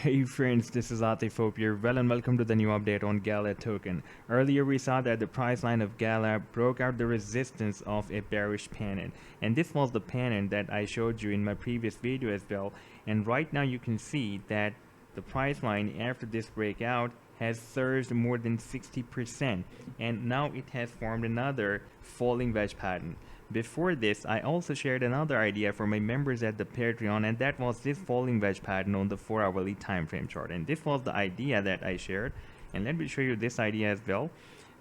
Hey friends, this is Atif. Hope you're well and welcome to the new update on Gala token. Earlier we saw that the price line of Gala broke out the resistance of a bearish pennant, and this was the pennant that I showed you in my previous video as well. And right now you can see that the price line after this breakout has surged more than 60%, and now it has formed another falling wedge pattern. Before this, I also shared another idea for my members at the Patreon, and that was this falling wedge pattern on the 4-hourly time frame chart. And this was the idea that I shared, and let me show you this idea as well.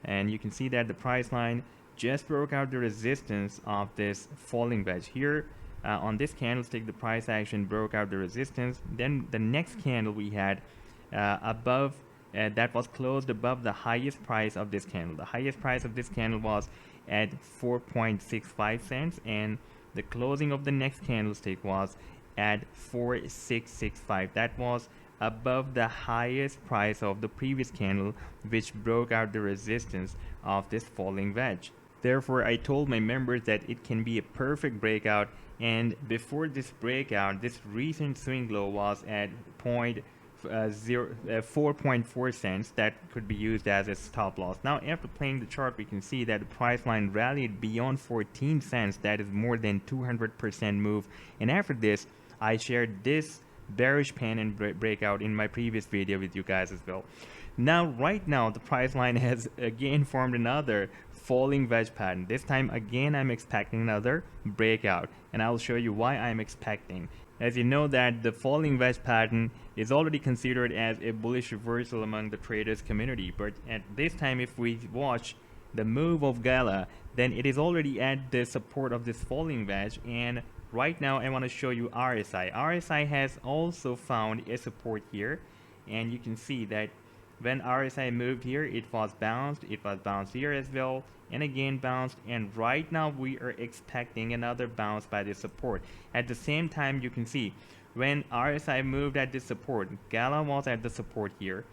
And you can see that the price line just broke out the resistance of this falling wedge here. On this candlestick, the price action broke out the resistance. Then the next candle we had above that was closed above the highest price of this candle. The highest price of this candle was at 4.65 cents, and the closing of the next candlestick was at 4.665. That was above the highest price of the previous candle, which broke out the resistance of this falling wedge. Therefore, I told my members that it can be a perfect breakout, and before this breakout, this recent swing low was at 4.4 cents. That could be used as a stop loss. Now after playing the chart, we can see that the price line rallied beyond 14 cents. That is more than 200% move, and after this I shared this bearish pennant breakout in my previous video with you guys as well. Now right now the price line has again formed another falling wedge pattern. This time again I'm expecting another breakout, and I'll show you why I'm expecting. As you know that the falling wedge pattern is already considered as a bullish reversal among the traders community, but at this time if we watch the move of Gala, then it is already at the support of this falling wedge. And right now I want to show you RSI. RSI has also found a support here, and you can see that when RSI moved here, it was bounced here as well, and again bounced, and right now we are expecting another bounce by this support. At the same time, you can see when RSI moved at this support, Gala was at the support here.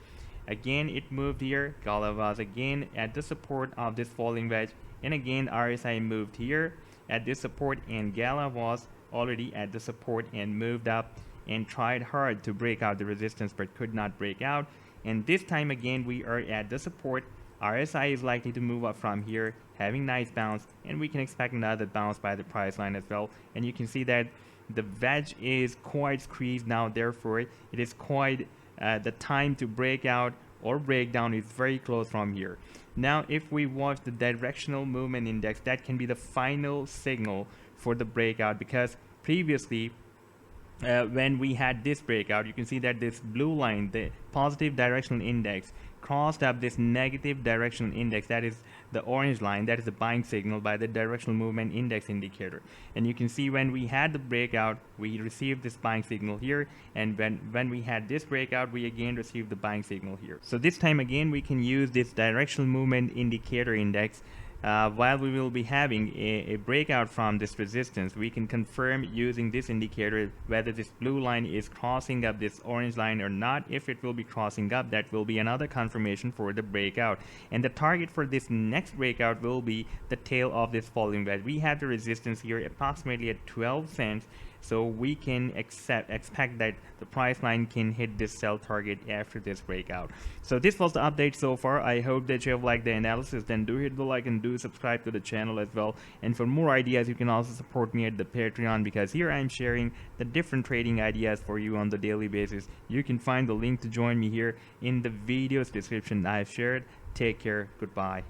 Again it moved here, Gala was again at the support of this falling wedge, and again RSI moved here at this support, and Gala was already at the support and moved up and tried hard to break out the resistance but could not break out. And this time again we are at the support. RSI is likely to move up from here, having nice bounce, and we can expect another bounce by the price line as well. And you can see that the wedge is quite squeezed now, therefore it is quite the time to break out or break down is very close from here. Now if we watch the directional movement index, that can be the final signal for the breakout, because previously when we had this breakout, you can see that this blue line, the positive directional index, crossed up this negative directional index, that is the orange line, that is the buying signal by the directional movement index indicator. And you can see when we had the breakout, we received this buying signal here, and when we had this breakout, we again received the buying signal here. So this time again we can use this directional movement indicator index. While we will be having a breakout from this resistance, we can confirm using this indicator whether this blue line is crossing up this orange line or not. If it will be crossing up, that will be another confirmation for the breakout. And the target for this next breakout will be the tail of this falling wedge. We have the resistance here approximately at 12 cents. So we can expect that the price line can hit this sell target after this breakout. So this was the update so far. I hope that you have liked the analysis. Then do hit the like and do subscribe to the channel as well. And for more ideas, you can also support me at the Patreon, because here I'm sharing the different trading ideas for you on the daily basis. You can find the link to join me here in the video's description I've shared. Take care. Goodbye.